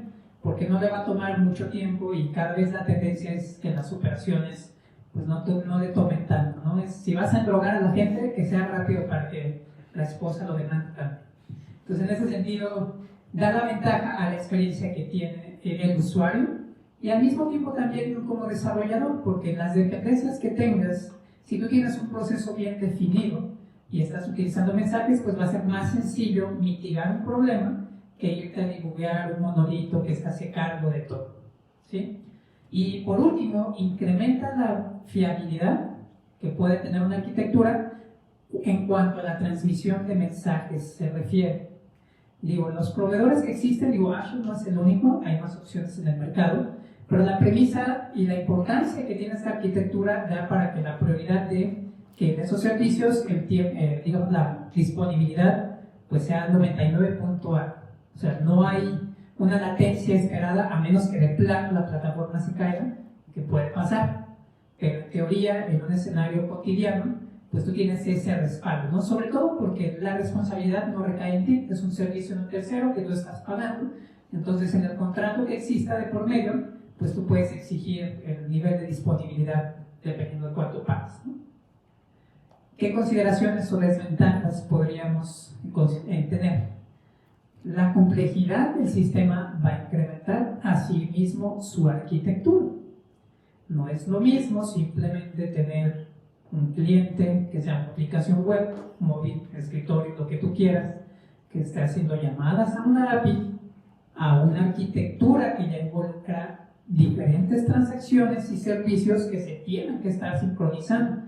porque no le va a tomar mucho tiempo y cada vez la tendencia es que las operaciones pues no le tomen tanto, ¿no? Si vas a endrogar a la gente, que sea rápido para que la esposa lo demande también. Entonces, en ese sentido, da la ventaja a la experiencia que tiene el usuario y al mismo tiempo también como desarrollador, porque las dependencias que tengas, si tú tienes un proceso bien definido y estás utilizando mensajes, pues va a ser más sencillo mitigar un problema que irte a dibujar un monolito que se hace cargo de todo, ¿sí? Y por último, incrementa la fiabilidad que puede tener una arquitectura en cuanto a la transmisión de mensajes se refiere. Digo, los proveedores que existen, Azure no es el único, hay más opciones en el mercado, pero la premisa y la importancia que tiene esta arquitectura da para que la prioridad de que en esos servicios, digamos, la disponibilidad pues sea 99.A. O sea, no hay una latencia esperada a menos que de plano la plataforma se caiga, que puede pasar. Pero en teoría, en un escenario cotidiano, pues tú tienes ese respaldo, ¿no? Sobre todo porque la responsabilidad no recae en ti, es un servicio de un tercero que tú estás pagando. Entonces, en el contrato que exista de por medio, pues tú puedes exigir el nivel de disponibilidad dependiendo de cuánto pagas, ¿no? ¿Qué consideraciones o desventajas podríamos tener? La complejidad del sistema va a incrementar asimismo su arquitectura. No es lo mismo simplemente tener un cliente que sea una aplicación web, móvil, escritorio, lo que tú quieras, que esté haciendo llamadas a una API, a una arquitectura que ya involucra diferentes transacciones y servicios que se tienen que estar sincronizando.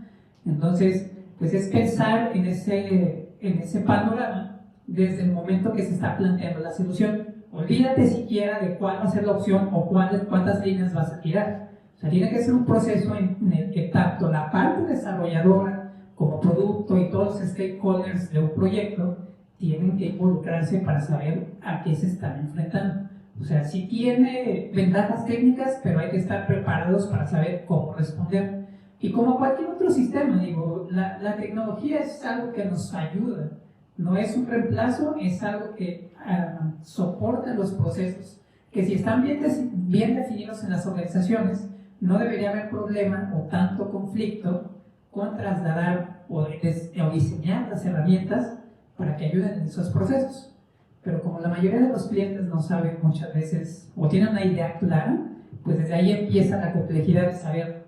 Entonces, pues es pensar en ese panorama desde el momento que se está planteando la solución. Olvídate siquiera de cuál va a ser la opción o cuántas líneas vas a tirar. O sea, tiene que ser un proceso en el que tanto la parte desarrolladora como producto y todos los stakeholders de un proyecto tienen que involucrarse para saber a qué se están enfrentando. O sea, sí tiene ventajas técnicas, pero hay que estar preparados para saber cómo responder. Y como cualquier otro sistema, digo, la tecnología es algo que nos ayuda. No es un reemplazo, es algo que soporta los procesos, que si están bien definidos en las organizaciones, no debería haber problema o tanto conflicto con trasladar o diseñar las herramientas para que ayuden en esos procesos. Pero como la mayoría de los clientes no saben muchas veces o tienen una idea clara, pues desde ahí empieza la complejidad de saber,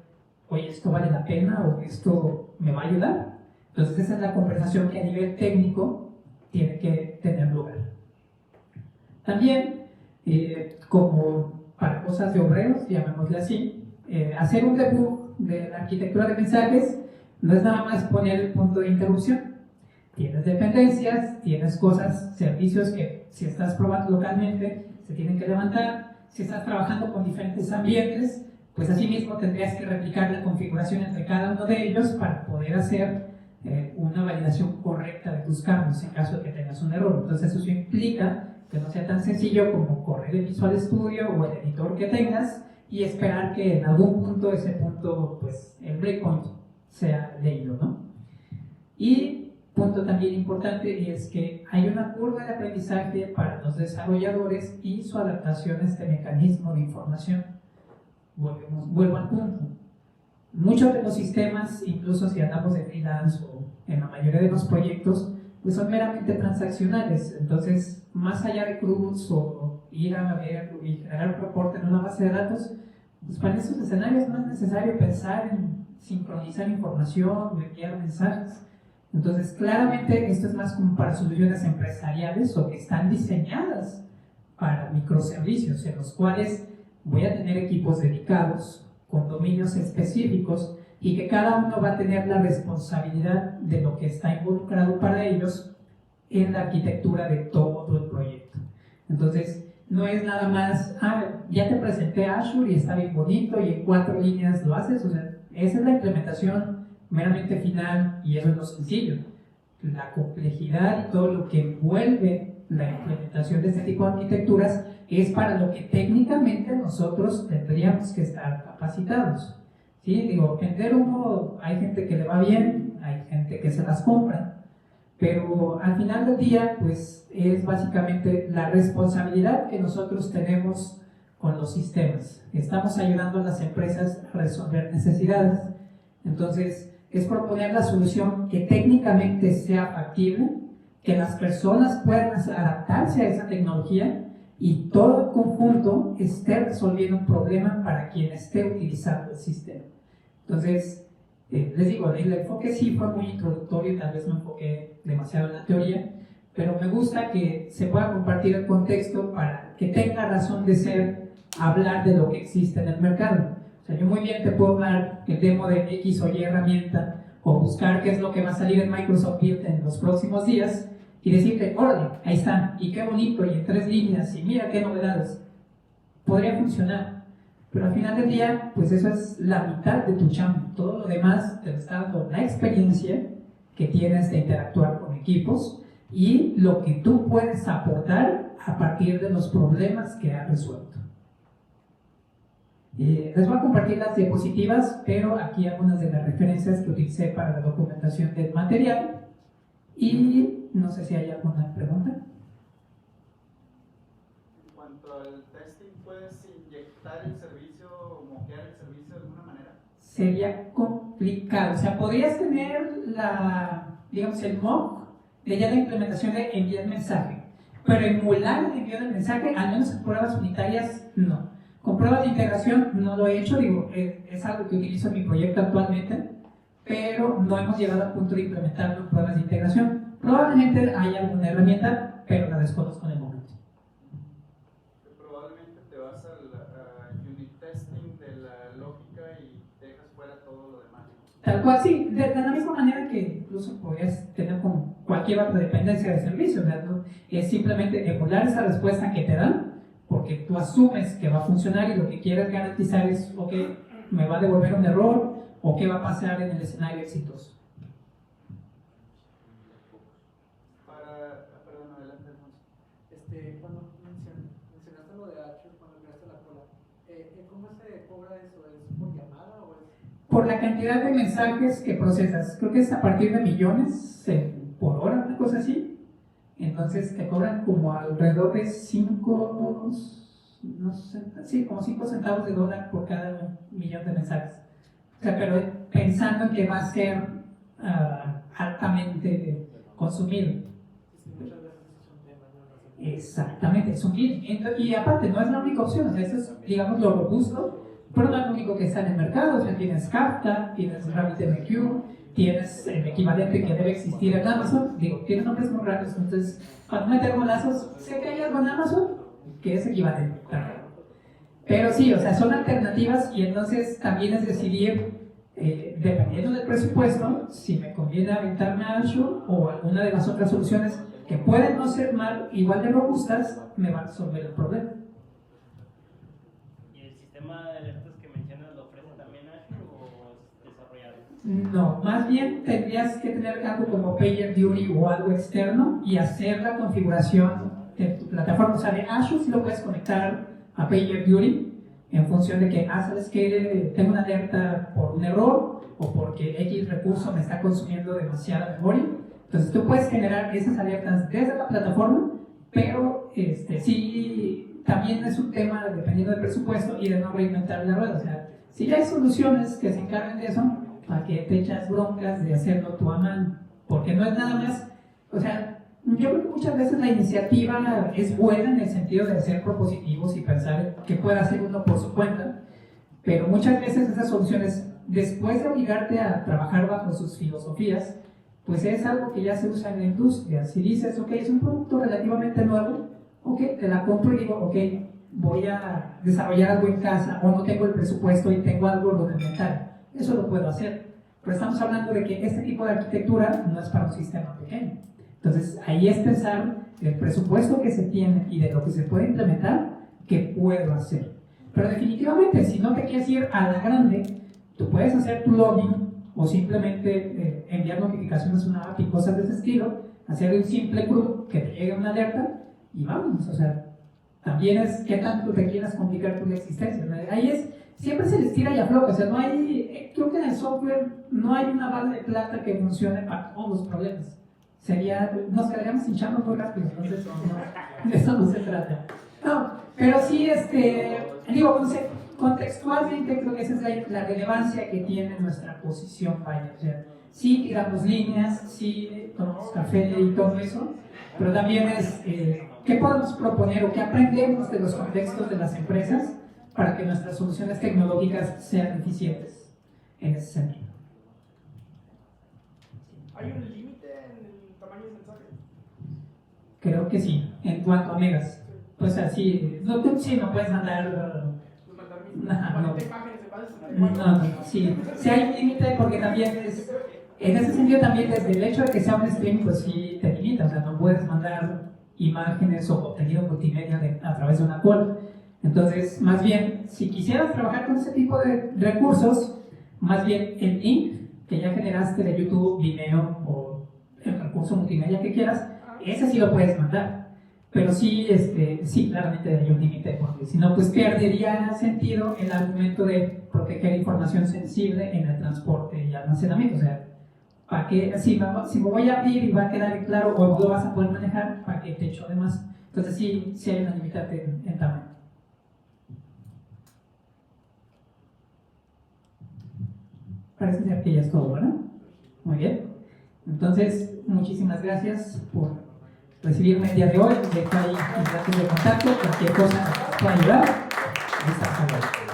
oye, ¿esto vale la pena o esto me va a ayudar? Entonces esa es la conversación que a nivel técnico tiene que tener lugar. También, como para cosas de obreros, llamémosle así, hacer un debug de la arquitectura de mensajes no es nada más poner el punto de interrupción. Tienes dependencias, tienes cosas, servicios que si estás probando localmente se tienen que levantar. Si estás trabajando con diferentes ambientes, pues así mismo tendrías que replicar la configuración entre cada uno de ellos para poder hacer una validación correcta de tus cambios en caso de que tengas un error. Entonces eso implica que no sea tan sencillo como correr el Visual Studio o el editor que tengas y esperar que en algún punto, ese punto, pues el breakpoint sea leído, ¿no? Y punto también importante es que hay una curva de aprendizaje para los desarrolladores y su adaptación a este mecanismo de información. Vuelvo al punto. Muchos de los sistemas, incluso si andamos de freelance o en la mayoría de los proyectos, pues son meramente transaccionales. Entonces, más allá de CRUDs o ir a ver y generar un reporte en una base de datos, pues para esos escenarios no es necesario pensar en sincronizar información o enviar mensajes. Entonces, claramente esto es más como para soluciones empresariales o que están diseñadas para microservicios, en los cuales voy a tener equipos dedicados con dominios específicos y que cada uno va a tener la responsabilidad de lo que está involucrado para ellos en la arquitectura de todo el proyecto. Entonces, no es nada más, ya te presenté Azure y está bien bonito y en 4 líneas lo haces. O sea, esa es la implementación meramente final y eso es lo sencillo. La complejidad y todo lo que envuelve la implementación de este tipo de arquitecturas es para lo que técnicamente nosotros tendríamos que estar capacitados. ¿Sí? Digo, vender humo, hay gente que le va bien, hay gente que se las compra, pero al final del día, pues es básicamente la responsabilidad que nosotros tenemos con los sistemas. Estamos ayudando a las empresas a resolver necesidades. Entonces, es proponer la solución que técnicamente sea factible, que las personas puedan adaptarse a esa tecnología y todo el conjunto esté resolviendo un problema para quien esté utilizando el sistema. Entonces, les digo, el enfoque sí fue muy introductorio, tal vez me enfoqué demasiado en la teoría, pero me gusta que se pueda compartir el contexto para que tenga razón de ser hablar de lo que existe en el mercado. O sea, yo muy bien te puedo dar el demo de X o Y herramienta o buscar qué es lo que va a salir en Microsoft Build en los próximos días y decirte, órale, ahí está, y qué bonito, y en 3 líneas, y mira qué novedades. Podría funcionar, pero al final del día, pues eso es la mitad de tu chamba. Todo lo demás te está dando la experiencia que tienes de interactuar con equipos y lo que tú puedes aportar a partir de los problemas que has resuelto. Les voy a compartir las diapositivas, pero aquí algunas de las referencias que utilicé para la documentación del material. Y no sé si hay alguna pregunta. En cuanto al testing, ¿puedes inyectar el servicio o moquear el servicio de alguna manera? Sería complicado. O sea, podrías tener digamos, el mock de ya la implementación de enviar mensaje, pero emular el envío del mensaje, al menos en pruebas unitarias, no. Con pruebas de integración no lo he hecho, digo, es algo que utilizo en mi proyecto actualmente, pero no hemos llegado al punto de implementarlo en pruebas de integración. Probablemente haya alguna herramienta, pero la desconozco en el momento. Probablemente te vas al unit testing de la lógica y dejas fuera todo lo demás. Tal cual, sí, de la misma manera que incluso podrías tener con cualquier otra dependencia de servicio, ¿no? Es simplemente emular esa respuesta que te dan, porque tú asumes que va a funcionar y lo que quieres garantizar es, ok, me va a devolver un error o qué va a pasar en el escenario exitoso. Perdón, adelante, Alfonso. Cuando mencionaste lo de Azure, cuando creaste la cola, ¿cómo se cobra eso? ¿Es por llamada o es...? Por la cantidad de mensajes que procesas. Creo que es a partir de millones por hora, una cosa así. Entonces te cobran como alrededor de 5, no sé, sí, como 5 centavos de dólar por cada millón de mensajes. O sea, pero pensando en que va a ser altamente consumido. Sí, muchas veces es un tema, ¿no? Exactamente, es un kit. Y aparte, no es la única opción, o sea, eso es, digamos, lo robusto, pero no es lo único que está en el mercado. O sea, tienes Kafka, tienes RabbitMQ, tienes el equivalente que debe existir en Amazon. Digo, tiene nombres muy raros, entonces, cuando meter golazos, sé que hay algo en Amazon que es equivalente. Pero sí, o sea, son alternativas y entonces también es decidir, dependiendo del presupuesto, si me conviene aventarme a Azure o alguna de las otras soluciones que pueden no ser igual de robustas, me va a resolver el problema. ¿Y el sistema de alertas que mencionas lo ofrece también Azure o es desarrollado? No, más bien tendrías que tener algo como PagerDuty o algo externo y hacer la configuración de tu plataforma. O sea, de Azure sí lo puedes conectar a PagerDuty en función de que, ¿sabes qué? Tengo una alerta por un error o porque X recurso me está consumiendo demasiada memoria. Entonces tú puedes generar esas alertas desde la plataforma, pero sí, también es un tema dependiendo del presupuesto y de no reinventar la rueda. O sea, si ya hay soluciones que se encargan de eso, ¿para que te echas broncas de hacerlo tú a mano? Porque no es nada más, o sea, yo creo que muchas veces la iniciativa es buena en el sentido de ser propositivos y pensar que pueda hacer uno por su cuenta, pero muchas veces esas soluciones, después de obligarte a trabajar bajo sus filosofías, pues es algo que ya se usa en la industria. Si dices, ok, es un producto relativamente nuevo, ok, te la compro y digo, ok, voy a desarrollar algo en casa, o no tengo el presupuesto y tengo algo rudimentario. Eso lo puedo hacer. Pero estamos hablando de que este tipo de arquitectura no es para un sistema pequeño. Entonces, ahí es pensar del presupuesto que se tiene y de lo que se puede implementar, qué puedo hacer. Pero definitivamente, si no te quieres ir a la grande, tú puedes hacer tu login o simplemente enviar notificaciones a una app y cosas de ese estilo, hacer un simple CRUD que te llegue una alerta y vamos. O sea, también es qué tanto te quieras complicar tu existencia. Ahí es, siempre se les tira y afloja. O sea, no hay, creo que en el software no hay una bala de plata que funcione para todos los problemas. Nos quedaríamos hinchando muy rápido, entonces no, de eso no se trata. No, pero sí, digo, contextualmente creo que esa es la relevancia que tiene nuestra posición, vaya. O sea, sí tiramos líneas, sí tomamos café y todo eso, pero también es qué podemos proponer o qué aprendemos de los contextos de las empresas para que nuestras soluciones tecnológicas sean eficientes en ese sentido. ¿Hay un límite en el tamaño del mensaje? Creo que sí, en cuanto a megas. Pues así, tú sí no puedes mandar. Mandar No, 40 imágenes en base a 64. no, sí hay un límite porque también es. En ese sentido, también desde el hecho de que sea un stream, pues sí te limita. O sea, no puedes mandar imágenes o contenido multimedia a través de una call. Entonces, más bien, si quisieras trabajar con ese tipo de recursos, más bien el link que ya generaste de YouTube, Vimeo o el recurso multimedia que quieras, ese sí lo puedes mandar. Pero sí, sí, claramente hay un límite, porque si no, pues perdería sentido el argumento de proteger información sensible en el transporte y almacenamiento. O sea, ¿para qué? Si me voy a abrir y va a quedar claro o no lo vas a poder manejar, ¿para qué te echo de más? Entonces sí hay una limitante en tamaño. Parece ser que ya es todo, ¿verdad? Muy bien. Entonces, muchísimas gracias por recibirme el día de hoy. Dejo ahí mis datos de contacto, cualquier cosa que pueda ayudar. Hasta luego.